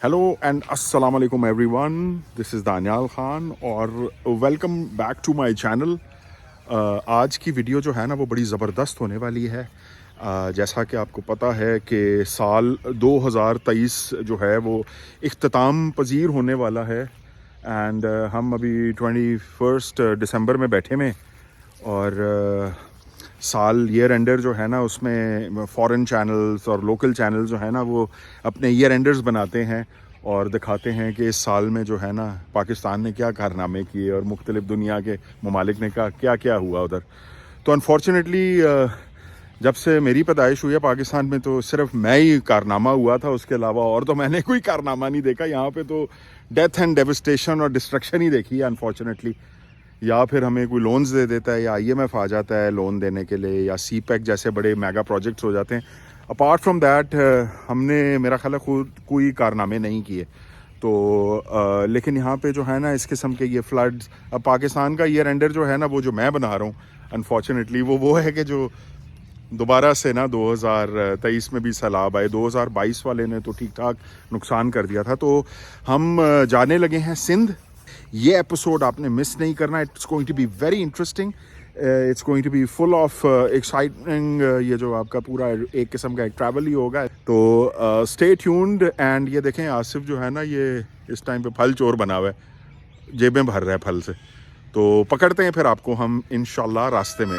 Hello and अस्सलाम वालेकुम everyone, this is Daniyal Khan और welcome back to my channel. आज की वीडियो जो है ना वो बड़ी ज़बरदस्त होने वाली है। जैसा कि आपको पता है कि साल 2023 जो है वो इख्तिताम पजीर होने वाला है एंड हम अभी 21 दिसंबर में बैठे में और साल ईयर एंडर जो है ना उसमें फॉरेन चैनल्स और लोकल चैनल जो है ना वो अपने ईयर एंडर्स बनाते हैं और दिखाते हैं कि इस साल में जो है ना पाकिस्तान ने क्या कारनामे किए और मुख्तलिफ दुनिया के ममालिक ने क्या क्या हुआ उधर। तो अनफॉर्चुनेटली जब से मेरी पैदाइश हुई है पाकिस्तान में तो सिर्फ मैं ही कारनामा हुआ था, उसके अलावा और तो मैंने कोई कारनामा नहीं देखा। यहाँ पे तो डेथ एंड डेविस्टेशन और डिस्ट्रक्शन ही देखी है अनफॉर्चुनेटली। या फिर हमें कोई लोन्स दे देता है या आईएमएफ आ जाता है लोन देने के लिए या सीपैक जैसे बड़े मेगा प्रोजेक्ट्स हो जाते हैं। अपार्ट फ्रॉम दैट हमने मेरा ख्याल है खुद कोई कारनामे नहीं किए। तो लेकिन यहाँ पे जो है ना इस किस्म के ये फ्लड्स, अब पाकिस्तान का ईयर एंडर जो है ना वो जो मैं बना रहा हूँ अनफॉर्चुनेटली वो है कि जो दोबारा से ना 2023 में भी सैलाब आए। 2022 वाले ने तो ठीक ठाक नुकसान कर दिया था। तो हम जाने लगे हैं सिंध। ये एपिसोड आपने मिस नहीं करना। It's going to be very interesting, it's going to be full of exciting. ये जो आपका पूरा एक किस्म का एक ट्रैवल ही होगा। तो स्टे ट्यून्ड एंड ये देखें आसिफ जो है ना ये इस टाइम पे फल चोर बना हुआ है, जेबें भर रहा है फल से। तो पकड़ते हैं फिर आपको हम इंशाल्लाह रास्ते में।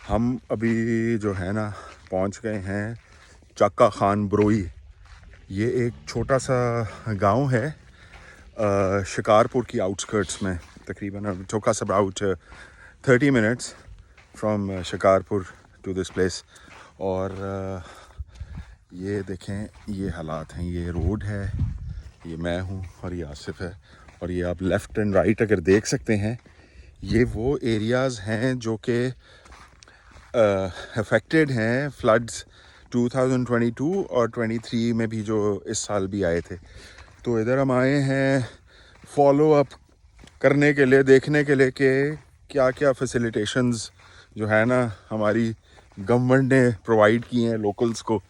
हम अभी जो है ना पहुंच गए हैं चक्का खान बरोई। ये एक छोटा सा गांव है शिकारपुर की आउटस्कर्ट्स में। तकरीबन took us about 30 minutes from Shikarpur to this place. और ये देखें ये हालात हैं। ये रोड है, ये मैं हूँ और ये आसिफ है। और ये आप लेफ़्ट एंड राइट अगर देख सकते हैं ये वो एरियाज़ हैं जो कि अफेक्टेड हैं फ्लड्स 2022 और 23 में भी जो इस साल भी आए थे। तो इधर हम आए हैं फॉलो अप करने के लिए, देखने के लिए कि क्या क्या फैसिलिटेशंस जो है ना हमारी गवर्नमेंट ने प्रोवाइड की हैं लोकल्स को।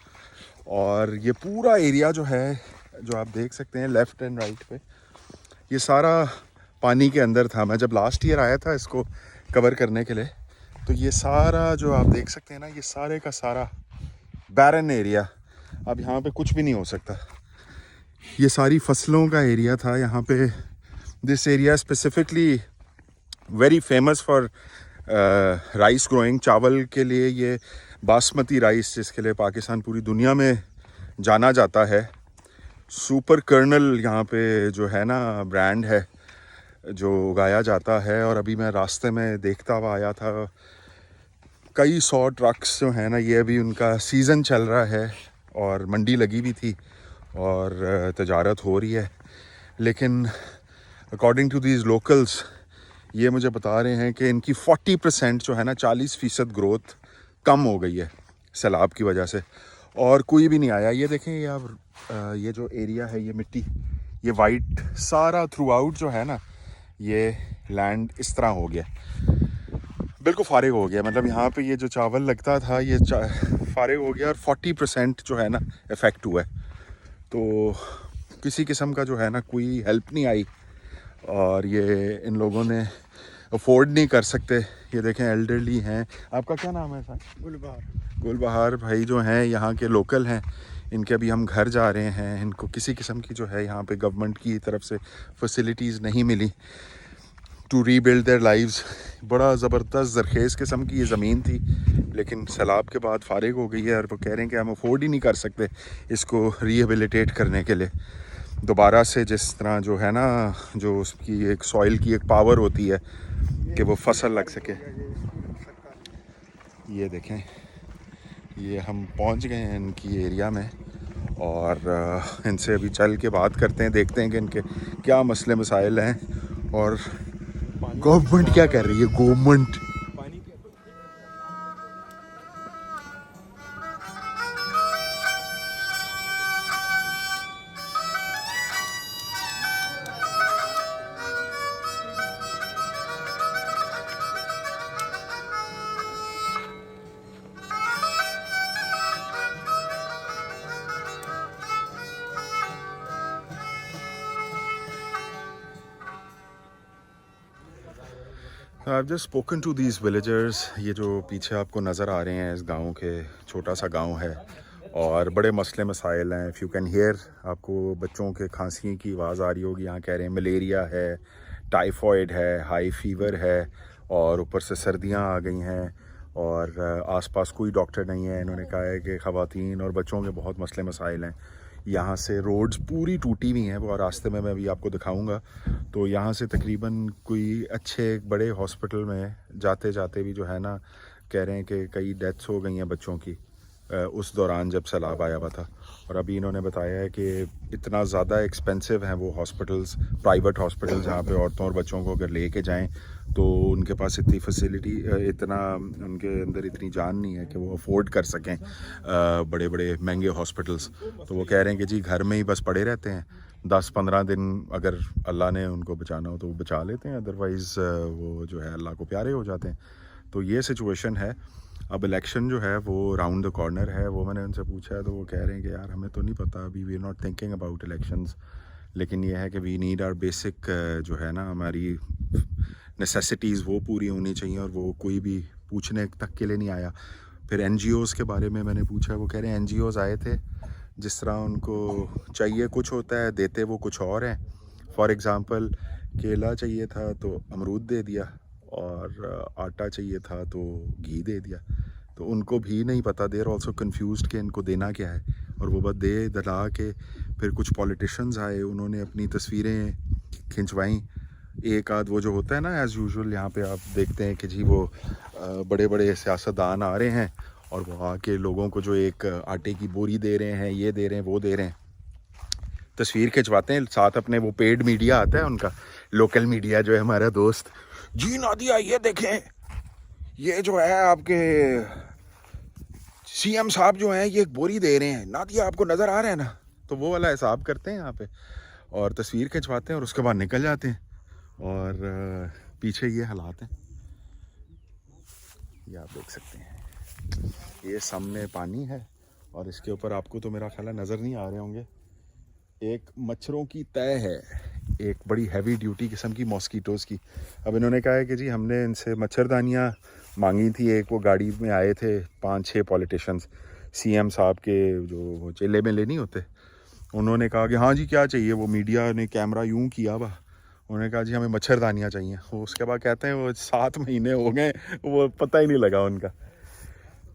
और ये पूरा एरिया जो है जो आप देख सकते हैं लेफ़्ट एंड राइट पे, ये सारा पानी के अंदर था। मैं जब लास्ट ईयर आया था इसको कवर करने के लिए तो ये सारा जो आप देख सकते हैं ना ये सारे का सारा बैरन एरिया, अब यहाँ पे कुछ भी नहीं हो सकता। ये सारी फसलों का एरिया था यहाँ पे। This area specifically very famous for rice growing, चावल के लिए। ये बासमती राइस जिसके लिए पाकिस्तान पूरी दुनिया में जाना जाता है। सुपर कर्नल यहाँ पे जो है ना ब्रांड है जो उगाया जाता है। और अभी मैं रास्ते में देखता हुआ आया था कई 100 ट्रक्स जो है ना ये अभी उनका सीज़न चल रहा है और मंडी लगी भी थी और तजारत हो रही है। लेकिन अकॉर्डिंग टू दीज लोकल्स ये मुझे बता रहे हैं कि इनकी 40% जो है ना 40% ग्रोथ कम हो गई है सैलाब की वजह से और कोई भी नहीं आया। ये देखें ये अब ये जो एरिया है ये मिट्टी, ये वाइट सारा थ्रू आउट जो है ना ये लैंड इस तरह हो गया, बिल्कुल फारिग हो गया। मतलब यहाँ पे ये जो चावल लगता था ये फारिग हो गया और 40% जो है ना इफ़ेक्ट हुआ है। तो किसी किस्म का जो है ना कोई हेल्प नहीं आई और ये इन लोगों ने अफोर्ड नहीं कर सकते। ये देखें एल्डरली हैं। आपका क्या नाम है सर? गुलबहार। गुलबहार भाई जो हैं यहाँ के लोकल हैं। इनके अभी हम घर जा रहे हैं। इनको किसी किस्म की जो है यहाँ पे गवर्नमेंट की तरफ से फैसिलिटीज़ नहीं मिली टू रीबिल्ड देयर लाइव्स। बड़ा ज़बरदस्त ज़रखेज़ किस्म की ये ज़मीन थी लेकिन सैलाब के बाद फारिग हो गई है और वो कह रहे हैं कि हम अफोर्ड ही नहीं कर सकते इसको रिहेबिलिटेट करने के लिए दोबारा से। जिस तरह जो है ना जो उसकी एक सॉइल की एक पावर होती है कि वो फसल लग सके। ये देखें ये हम पहुंच गए हैं इनकी एरिया में और इनसे अभी चल के बात करते हैं, देखते हैं कि इनके क्या मसले मसाइल हैं और गवर्नमेंट क्या कर रही है। Government I just spoken to these villagers. ये जो पीछे आपको नज़र आ रहे हैं इस गांव के, छोटा सा गांव है और बड़े मसले मसाइल हैं। इफ़ यू कैन हियर, आपको बच्चों के खांसी की आवाज़ आ रही होगी। यहाँ कह रहे हैं मलेरिया है, टाइफॉइड है, हाई फीवर है और ऊपर से सर्दियाँ आ गई हैं और आसपास कोई डॉक्टर नहीं है। इन्होंने कहा है कि ख़वातीन और बच्चों के बहुत मसले मसाइल हैं। यहाँ से रोड्स पूरी टूटी हुई हैं वो, रास्ते में मैं अभी आपको दिखाऊंगा। तो यहाँ से तकरीबन कोई अच्छे बड़े हॉस्पिटल में जाते जाते भी जो है ना, कह रहे हैं कि कई डेथ्स हो गई हैं बच्चों की उस दौरान जब सैलाब आया हुआ था। और अभी इन्होंने बताया है कि इतना ज़्यादा एक्सपेंसिव हैं वो हॉस्पिटल्स, प्राइवेट हॉस्पिटल्स, जहाँ पे औरतों और बच्चों को अगर ले के जाएँ तो उनके पास इतनी फैसिलिटी, इतना उनके अंदर इतनी जान नहीं है कि वो अफोर्ड कर सकें बड़े बड़े महंगे हॉस्पिटल्स। तो वो कह रहे हैं कि जी घर में ही बस पड़े रहते हैं, 10-15 दिन अगर अल्लाह ने उनको बचाना हो तो वो बचा लेते हैं, अदरवाइज़ वो जो है अल्लाह को प्यारे हो जाते हैं। तो ये सिचुएशन है। अब इलेक्शन जो है वो राउंड द कॉर्नर है। वो मैंने उनसे पूछा है तो वो कह रहे हैं कि यार हमें तो नहीं पता अभी, we are not thinking about elections, लेकिन ये है कि वी नीड आवर बेसिक जो है ना हमारी नेसेसिटीज़ वो पूरी होनी चाहिए और वो कोई भी पूछने तक के लिए नहीं आया। फिर NGOs के बारे में मैंने पूछा, वो कह रहे हैं NGOs आए थे, जिस तरह उनको चाहिए कुछ होता है, देते वो कुछ और हैं। फॉर एग्ज़ाम्पल केला चाहिए था तो अमरूद दे दिया और आटा चाहिए था तो घी दे दिया। तो उनको भी नहीं पता, देर ऑल्सो कन्फ्यूज्ड कि इनको देना क्या है। और वो बस दे दला के फिर कुछ पॉलिटिशियंस आए, उन्होंने अपनी तस्वीरें खिंचवाई। एक आध वो जो होता है ना एज़ यूजुअल, यहाँ पे आप देखते हैं कि जी वो बड़े बड़े सियासतदान आ रहे हैं और वो आके लोगों को जो एक आटे की बोरी दे रहे हैं, ये दे रहे हैं, वो दे रहे हैं, तस्वीर खिंचवाते हैं। साथ अपने वो पेड मीडिया आता है उनका, लोकल मीडिया जो है हमारा दोस्त, जी नादिया ये देखें, ये जो है आपके CM साहब जो हैं ये एक बोरी दे रहे हैं, नादिया आपको नज़र आ रहा है ना। तो वो वाला हिसाब करते हैं यहाँ पे और तस्वीर खिंचवाते हैं और उसके बाद निकल जाते हैं। और पीछे ये हालात हैं, ये आप देख सकते हैं। ये सामने पानी है और इसके ऊपर आपको तो मेरा ख्याल है नज़र नहीं आ रहे होंगे, एक मच्छरों की तय है, एक बड़ी हैवी ड्यूटी किस्म की मॉस्कीटोज़ की। अब इन्होंने कहा है कि जी हमने इनसे मच्छरदानियाँ मांगी थी, एक वो गाड़ी में आए थे 5-6 पॉलिटिशियंस, CM साहब के जो चेले मेले नहीं होते, उन्होंने कहा कि हाँ जी क्या चाहिए। वो मीडिया ने कैमरा यूं किया हुआ, उन्होंने कहा जी हमें मच्छरदानियाँ चाहिए। वो उसके बाद कहते हैं वो 7 महीने हो गए, वो पता ही नहीं लगा उनका।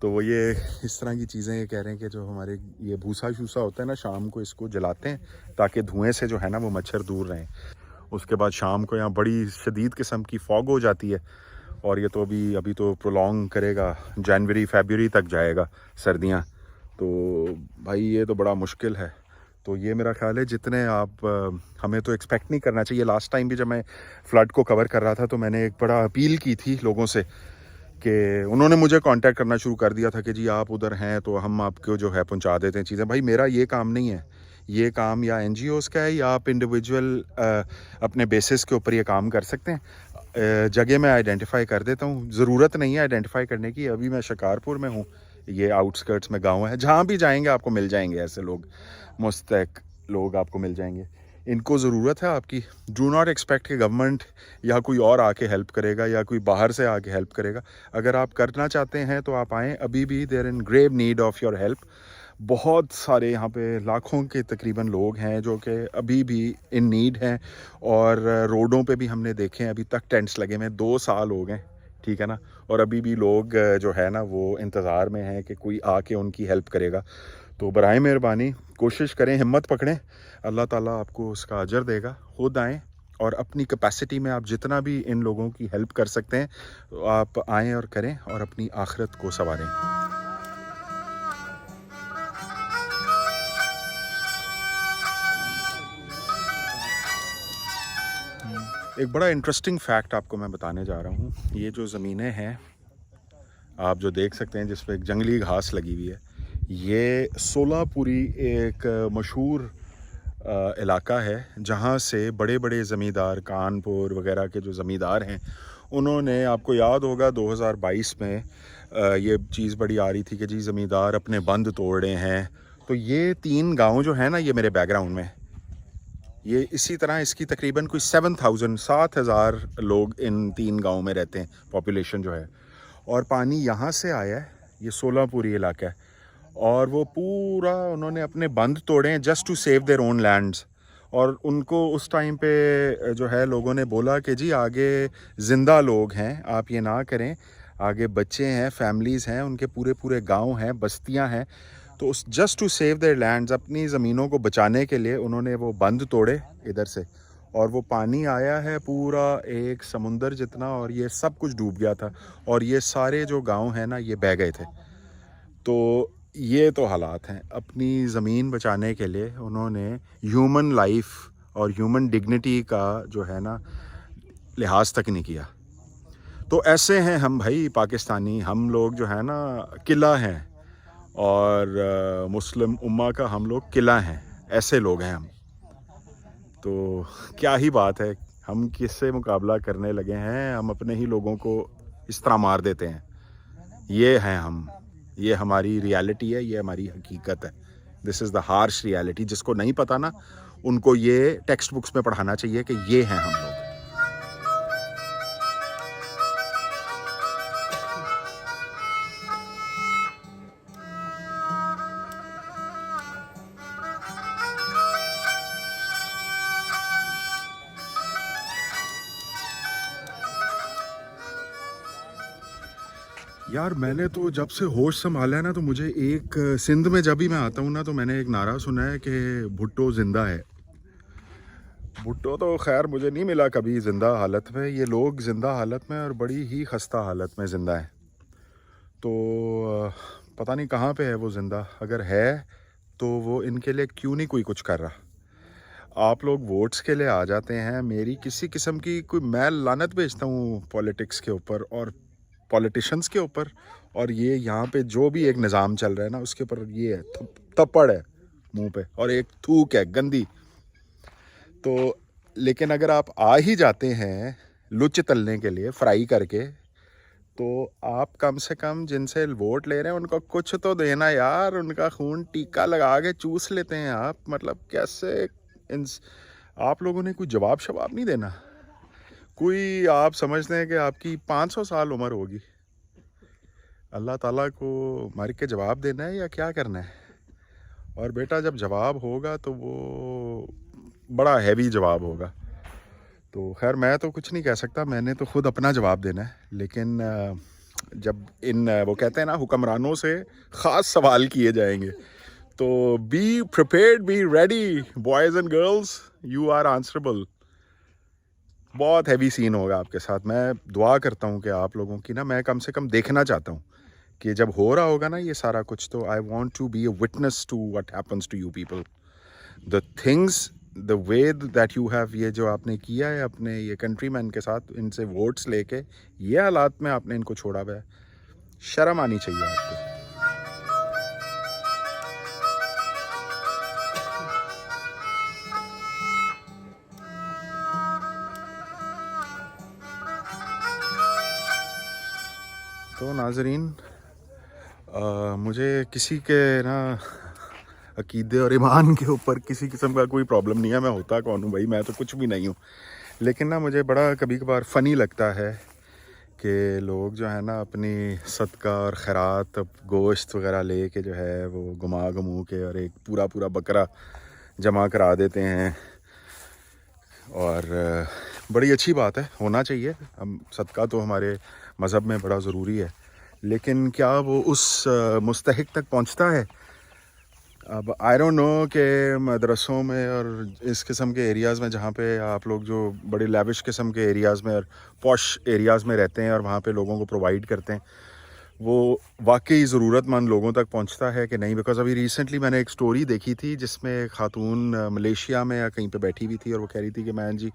तो वो ये इस तरह की चीज़ें ये कह रहे हैं कि जो हमारे ये भूसा शूसा होता है ना, शाम को इसको जलाते हैं ताकि धुएं से जो है ना वो मच्छर दूर रहें। उसके बाद शाम को यहाँ बड़ी शदीद किस्म की फॉग हो जाती है और ये तो अभी तो प्रोलॉन्ग करेगा, जनवरी-फरवरी तक जाएगा सर्दियाँ। तो भाई ये तो बड़ा मुश्किल है। तो ये मेरा ख्याल है जितने आप हमें तो एक्सपेक्ट नहीं करना चाहिए। लास्ट टाइम भी जब मैं फ़्लड को कवर कर रहा था तो मैंने एक बड़ा अपील की थी लोगों से कि उन्होंने मुझे कांटेक्ट करना शुरू कर दिया था कि जी आप उधर हैं तो हम आपको जो है पहुंचा देते हैं चीज़ें। भाई मेरा ये काम नहीं है, ये काम या NGOs का है या आप इंडिविजुअल अपने बेसिस के ऊपर ये काम कर सकते हैं। जगह मैं आइडेंटिफाई कर देता हूँ, ज़रूरत नहीं है आइडेंटिफाई करने की। अभी मैं शिकारपुर में हूँ, ये आउटस्कर्ट्स में गाँव है, जहाँ भी जाएंगे आपको मिल जाएंगे ऐसे लोग, मुस्तैक लोग आपको मिल जाएंगे। इनको ज़रूरत है आपकी। डू नॉट एक्सपेक्ट कि गवर्नमेंट या कोई और आके हेल्प करेगा या कोई बाहर से आके हेल्प करेगा। अगर आप करना चाहते हैं तो आप आएँ, अभी भी they're in grave need of your help. बहुत सारे यहाँ पे लाखों के तकरीबन लोग हैं जो कि अभी भी इन नीड हैं और रोडों पे भी हमने देखे हैं अभी तक टेंट्स लगे हुए हैं। 2 साल हो गए, ठीक है ना, और अभी भी लोग जो है ना वो इंतज़ार में हैं कि कोई आके उनकी हेल्प करेगा। तो बराए मेहरबानी कोशिश करें, हिम्मत पकड़ें, अल्लाह ताला आपको उसका अजर देगा। खुद आएँ और अपनी कैपेसिटी में आप जितना भी इन लोगों की हेल्प कर सकते हैं तो आप आएँ और करें और अपनी आखिरत को संवारें। एक बड़ा इंटरेस्टिंग फैक्ट आपको मैं बताने जा रहा हूँ। ये जो ज़मीनें हैं आप जो देख सकते हैं जिस पे एक जंगली घास लगी हुई है, ये सोलापुरी एक मशहूर इलाका है जहाँ से बड़े बड़े ज़मींदार, कानपुर वगैरह के जो ज़मींदार हैं, उन्होंने, आपको याद होगा 2022 में ये चीज़ बड़ी आ रही थी कि जी ज़मींदार अपने बंद तोड़ रहे हैं। तो ये 3 गांव जो है ना, ये मेरे बैकग्राउंड में, ये इसी तरह इसकी तकरीबन कोई 7,000 लोग इन 3 गाँव में रहते हैं, पॉपुलेशन जो है। और पानी यहाँ से आया है, ये सोलापुरी इलाका है, और वो पूरा उन्होंने अपने बंद तोड़े हैं just to save their own lands. और उनको उस टाइम पे जो है लोगों ने बोला कि जी आगे ज़िंदा लोग हैं, आप ये ना करें, आगे बच्चे हैं, फैमिलीज़ हैं, उनके पूरे पूरे गांव हैं, बस्तियां हैं, तो उस just to save their lands, अपनी ज़मीनों को बचाने के लिए उन्होंने वो बंद तोड़े इधर से। और वो पानी आया है पूरा एक समुंदर जितना, और ये सब कुछ डूब गया था, और ये सारे जो गांव हैं ना ये बह गए थे। तो ये तो हालात हैं। अपनी ज़मीन बचाने के लिए उन्होंने ह्यूमन लाइफ और ह्यूमन डिग्निटी का जो है ना लिहाज तक नहीं किया। तो ऐसे हैं हम भाई पाकिस्तानी, हम लोग जो है ना किला हैं, और मुस्लिम उम्मा का हम लोग किला हैं, ऐसे लोग हैं हम। तो क्या ही बात है, हम किससे मुकाबला करने लगे हैं, हम अपने ही लोगों को इस तरह मार देते हैं। ये हैं हम, ये हमारी रियलिटी है, ये हमारी हकीकत है। This is the harsh reality. जिसको नहीं पता ना, उनको ये टेक्स्ट बुक्स में पढ़ाना चाहिए कि ये हैं हम लोग। यार मैंने तो जब से होश संभाला है ना, तो मुझे एक सिंध में जब भी मैं आता हूँ ना, तो मैंने एक नारा सुना है कि भुट्टो ज़िंदा है। भुट्टो तो खैर मुझे नहीं मिला कभी ज़िंदा हालत में, ये लोग ज़िंदा हालत में और बड़ी ही खस्ता हालत में ज़िंदा है। तो पता नहीं कहाँ पे है वो ज़िंदा, अगर है तो वो इनके लिए क्यों नहीं कोई कुछ कर रहा। आप लोग वोट्स के लिए आ जाते हैं, मेरी किसी किस्म की कोई मैं लानत भेजता हूँ पॉलिटिक्स के ऊपर और पॉलिटिशियंस के ऊपर, और ये यहाँ पे जो भी एक निज़ाम चल रहा है ना उसके ऊपर ये है थप्पड़ है मुंह पे, और एक थूक है गंदी। तो लेकिन अगर आप आ ही जाते हैं लुच तलने के लिए फ्राई करके, तो आप कम से कम जिनसे वोट ले रहे हैं उनको कुछ तो देना यार, उनका खून टीका लगा के चूस लेते हैं आप। मतलब कैसे इन आप लोगों ने कोई जवाब शवाब नहीं देना। कोई आप समझते हैं कि आपकी 500 साल उम्र होगी, अल्लाह ताला को मर के जवाब देना है या क्या करना है। और बेटा जब जवाब होगा तो वो बड़ा हैवी जवाब होगा। तो खैर मैं तो कुछ नहीं कह सकता, मैंने तो खुद अपना जवाब देना है। लेकिन जब वो कहते हैं ना हुक्मरानों से ख़ास सवाल किए जाएंगे, तो be prepared, be ready boys and girls, you are answerable. बहुत हैवी सीन होगा आपके साथ। मैं दुआ करता हूँ कि आप लोगों की ना, मैं कम से कम देखना चाहता हूँ कि जब हो रहा होगा ना ये सारा कुछ, तो I want to be a witness to what happens to you people, the things, the way that you have, ये जो आपने किया है अपने ये कंट्रीमैन के साथ, इनसे वोट्स लेके ये हालात में आपने इनको छोड़ा हुआ है, शर्म आनी चाहिए आपको। तो नाजरीन, मुझे किसी के ना अकीदे और ईमान के ऊपर किसी किस्म का कोई प्रॉब्लम नहीं है। मैं होता कौन हूँ भाई, मैं तो कुछ भी नहीं हूँ। लेकिन ना मुझे बड़ा कभी कभार फ़नी लगता है कि लोग जो है ना अपनी सदका और खैरात, गोश्त वगैरह ले के जो है वो घुमा घुमू के और एक पूरा पूरा बकरा जमा करा देते हैं। और बड़ी अच्छी बात है, होना चाहिए। हम सदका तो हमारे मज़हब में बड़ा ज़रूरी है, लेकिन क्या वो उस मुस्तहिक तक पहुंचता है? अब आई डोंट नो कि मदरसों में और इस किस्म के एरियाज़ में, जहाँ पे आप लोग जो बड़े लेविश किस्म के एरियाज़ में और पॉश एरियाज़ में रहते हैं और वहाँ पे लोगों को प्रोवाइड करते हैं, वो वाकई ज़रूरतमंद लोगों तक पहुंचता है कि नहीं। बिकॉज़ अभी रिसेंटली मैंने एक स्टोरी देखी थी जिसमें खातून मलेशिया में या कहीं पे बैठी हुई थी, और वो कह रही थी कि मैं जी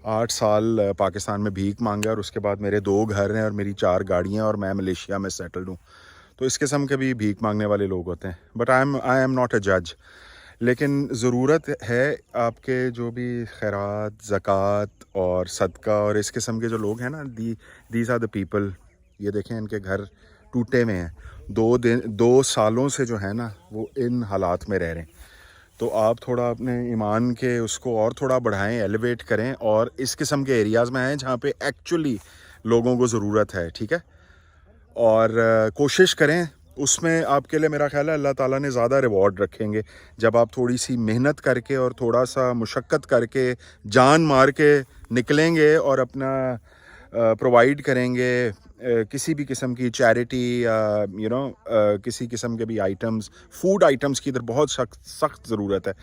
8 साल पाकिस्तान में भीख मांगा, और उसके बाद मेरे 2 घर हैं और मेरी 4 गाड़ियाँ, और मैं मलेशिया में सेटल्ड हूँ। तो इस किस्म के भी भीख मांगने वाले लोग होते हैं। But I am not a जज। लेकिन ज़रूरत है आपके जो भी खैरात, ज़कात और सदका और इस किस्म के जो लोग हैं ना, दीज आर द पीपल। ये देखें इनके घर टूटे हुए हैं, 2 सालों से जो है ना वो इन हालात में रह रहे हैं। तो आप थोड़ा अपने ईमान के उसको और थोड़ा बढ़ाएं, एलिवेट करें और इस किस्म के एरियाज़ में आएँ जहाँ पे एक्चुअली लोगों को ज़रूरत है, ठीक है। और कोशिश करें, उसमें आपके लिए मेरा ख्याल है अल्लाह ताला ने ज़्यादा रिवॉर्ड रखेंगे जब आप थोड़ी सी मेहनत करके और थोड़ा सा मुशक्क़त करके जान मार के निकलेंगे और अपना प्रोवाइड करेंगे किसी भी किस्म की चैरिटी या किसी किस्म के भी आइटम्स, फूड आइटम्स की इधर बहुत सख्त ज़रूरत है।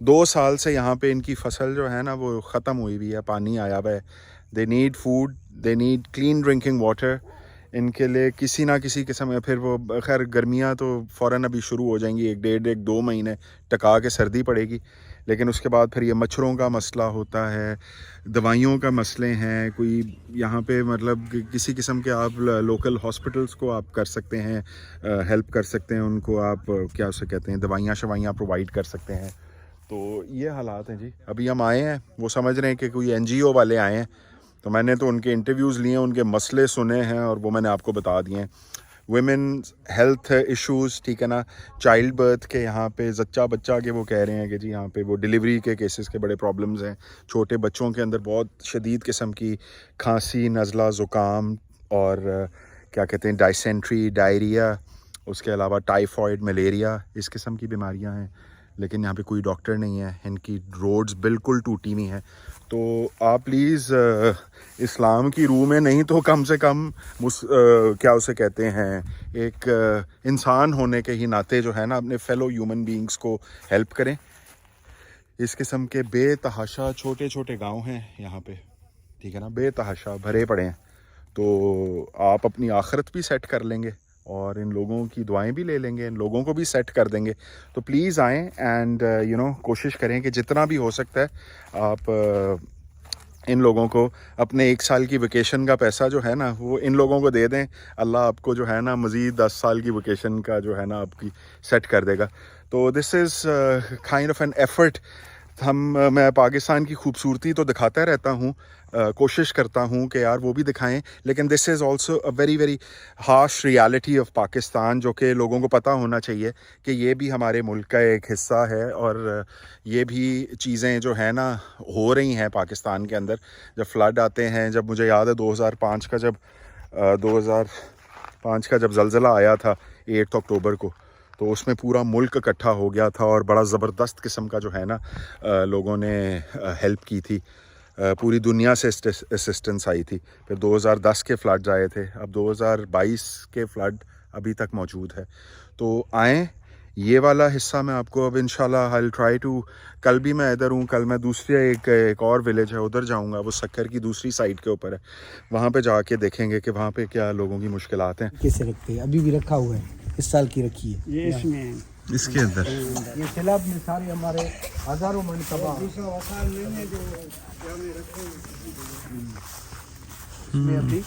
2 साल से यहाँ पे इनकी फसल जो है ना वो ख़त्म हुई हुई है, पानी आया हुआ है। They need food, they need clean drinking water. इनके लिए किसी ना किसी किस्म में, फिर वो खैर गर्मियाँ तो फ़ौरन अभी शुरू हो जाएंगी, 1-1.5-2 महीने टका के सर्दी पड़ेगी, लेकिन उसके बाद फिर ये मच्छरों का मसला होता है, दवाइयों का मसले हैं। कोई यहाँ पे मतलब किसी किस्म के आप लोकल हॉस्पिटल्स को आप कर सकते हैं, हेल्प कर सकते हैं उनको, आप क्या उसे कहते हैं, दवाइयाँ शवाइयाँ प्रोवाइड कर सकते हैं। तो ये हालात हैं जी। अभी हम आए हैं, वो समझ रहे हैं कि कोई NGO वाले आए हैं, तो मैंने तो उनके इंटरव्यूज़ लिए, उनके मसले सुने हैं और वो मैंने आपको बता दिए हैं। वुमेन हेल्थ इश्यूज़, ठीक है ना, चाइल्ड बर्थ के यहाँ पे जच्चा बच्चा के वो कह रहे हैं कि जी यहाँ पे वो डिलीवरी के केसेस के बड़े प्रॉब्लम्स हैं। छोटे बच्चों के अंदर बहुत शदीद किस्म की खांसी, नज़ला, ज़ुकाम और क्या कहते हैं डाइसेंट्री, डायरिया, उसके अलावा टाइफॉइड, मलेरिया, इस किस्म की बीमारियाँ हैं। लेकिन यहाँ पे कोई डॉक्टर नहीं है, इनकी रोड्स बिल्कुल टूटी हुई हैं। तो आप प्लीज़ इस्लाम की रूह में नहीं तो कम से कम क्या उसे कहते हैं, एक इंसान होने के ही नाते जो है ना, अपने फेलो ह्यूमन बीइंग्स को हेल्प करें। इस किस्म के बेतहाशा छोटे छोटे गांव हैं यहाँ पे, ठीक है ना, बेतहाशा भरे पड़े हैं। तो आप अपनी आखिरत भी सेट कर लेंगे और इन लोगों की दुआएं भी ले लेंगे, इन लोगों को भी सेट कर देंगे। तो प्लीज़ आएँ एंड कोशिश करें कि जितना भी हो सकता है आप इन लोगों को अपने 1 साल की वेकेशन का पैसा जो है ना वो इन लोगों को दे दें। अल्लाह आपको जो है ना मज़ीद 10 साल की वेकेशन का जो है ना आपकी सेट कर देगा। तो this is kind of an effort. मैं पाकिस्तान की खूबसूरती तो दिखाता रहता हूँ, कोशिश करता हूँ कि यार वो भी दिखाएं, लेकिन this is also a very very harsh reality of Pakistan, जो कि लोगों को पता होना चाहिए कि ये भी हमारे मुल्क का एक हिस्सा है और ये भी चीज़ें जो है ना हो रही हैं पाकिस्तान के अंदर। जब फ्लड आते हैं, जब मुझे याद है 2005 का जब ज़लज़ला आया था 8 अक्टूबर को, तो उसमें पूरा मुल्क इकट्ठा हो गया था और बड़ा ज़बरदस्त किस्म का जो है ना लोगों ने हेल्प की थी। पूरी दुनिया से असिस्टेंस आई थी। फिर 2010 के फ्लड्स आए थे, अब 2022 के फ्लड अभी तक मौजूद है। तो आएँ, ये वाला हिस्सा मैं आपको अब इंशाल्लाह आई विल ट्राई टू, कल भी मैं इधर हूँ, कल मैं दूसरे एक और विलेज है उधर जाऊँगा, वो सक्कर की दूसरी साइड के ऊपर है, वहाँ पे जाके देखेंगे कि वहाँ पे क्या लोगों की मुश्किलात हैं। कैसे रखते हैं, अभी भी रखा हुआ है, इस साल की रखी है ये इसमें, इसके अंदर ये सैलाब में सारे हमारे हज़ारों मन तबाह। दूसरा वसाल नहीं है जो हमें रखे इसमें अभी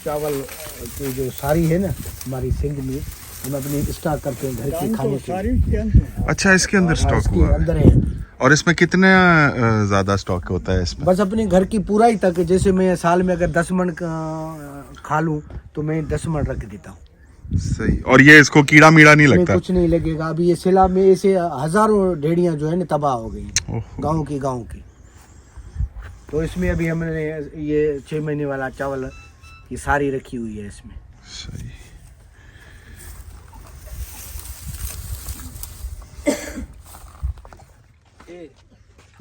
चावल की जो सारी है ना हमारी सिंध में, हम अपनी स्टॉक करते हैं घर के खाने के सारी के अंदर। अच्छा, इसके अंदर स्टॉक इसके हुआ है। अंदर है। और इसमें कितने ज़्यादा स्टॉक होता है इसमें? बस अपने घर की पूरा ही तक, जैसे मैं साल में अगर 10 मन खा लूँ तो मैं 10 मन रख देता हूँ। सही। और ये इसको कीड़ा मीड़ा नहीं इसमें लगता? कुछ नहीं लगेगा। अभी ये सैलाब में ऐसे हज़ारों ढेड़ियाँ जो है ना तबाह हो गई ओहो। गाँव की। तो इसमें अभी हमने ये 6 महीने वाला चावल ये सारी रखी हुई है इसमें। सही।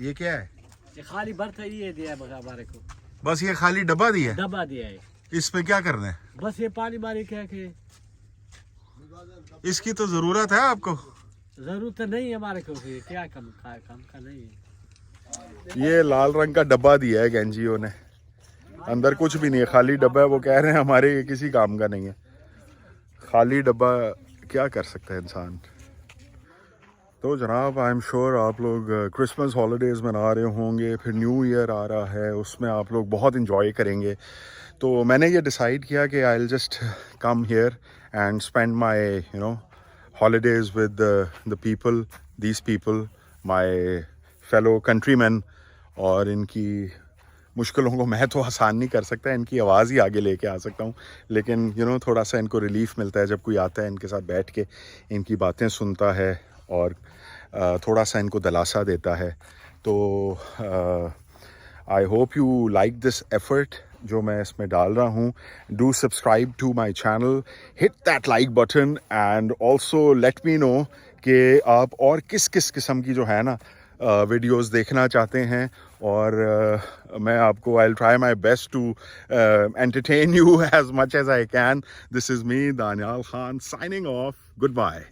ये क्या है? ये खाली बर्तन ये दिया है हमारे को, बस ये खाली डब्बा दिया है? डब्बा दिया है, इसमें क्या करना है? बस ये पानी मारी क्या के इसकी तो ज़रूरत है आपको। जरूरत नहीं है हमारे को, फिर क्या कम का नहीं है। ये लाल रंग का डब्बा दिया है NGO ने, अंदर कुछ भी नहीं है, खाली डब्बा है। वो कह रहे हैं हमारे ये किसी काम का नहीं है, खाली डब्बा, क्या कर सकता है इंसान। तो जनाब आई एम श्योर आप लोग क्रिसमस हॉलीडेज़ मना रहे होंगे, फिर न्यू ईयर आ रहा है, उसमें आप लोग बहुत इंजॉय करेंगे। तो मैंने ये डिसाइड किया कि I will just come here and spend my holidays with the people, these people, my fellow countrymen। और इनकी मुश्किलों को मैं तो आसान नहीं कर सकता, इनकी आवाज़ ही आगे लेके आ सकता हूँ, लेकिन थोड़ा सा इनको रिलीफ मिलता है जब कोई आता है इनके साथ बैठ के इनकी बातें सुनता है और थोड़ा सा इनको दिलासा देता है। तो I hope you like this effort जो मैं इसमें डाल रहा हूँ। Do subscribe to my channel, hit that like button and also let me know कि आप और किस किस किस्म की जो है ना वीडियोस देखना चाहते हैं। और मैं आपको I will try my best to entertain you as much as I can. This is me Daniyal Khan signing off. Good bye.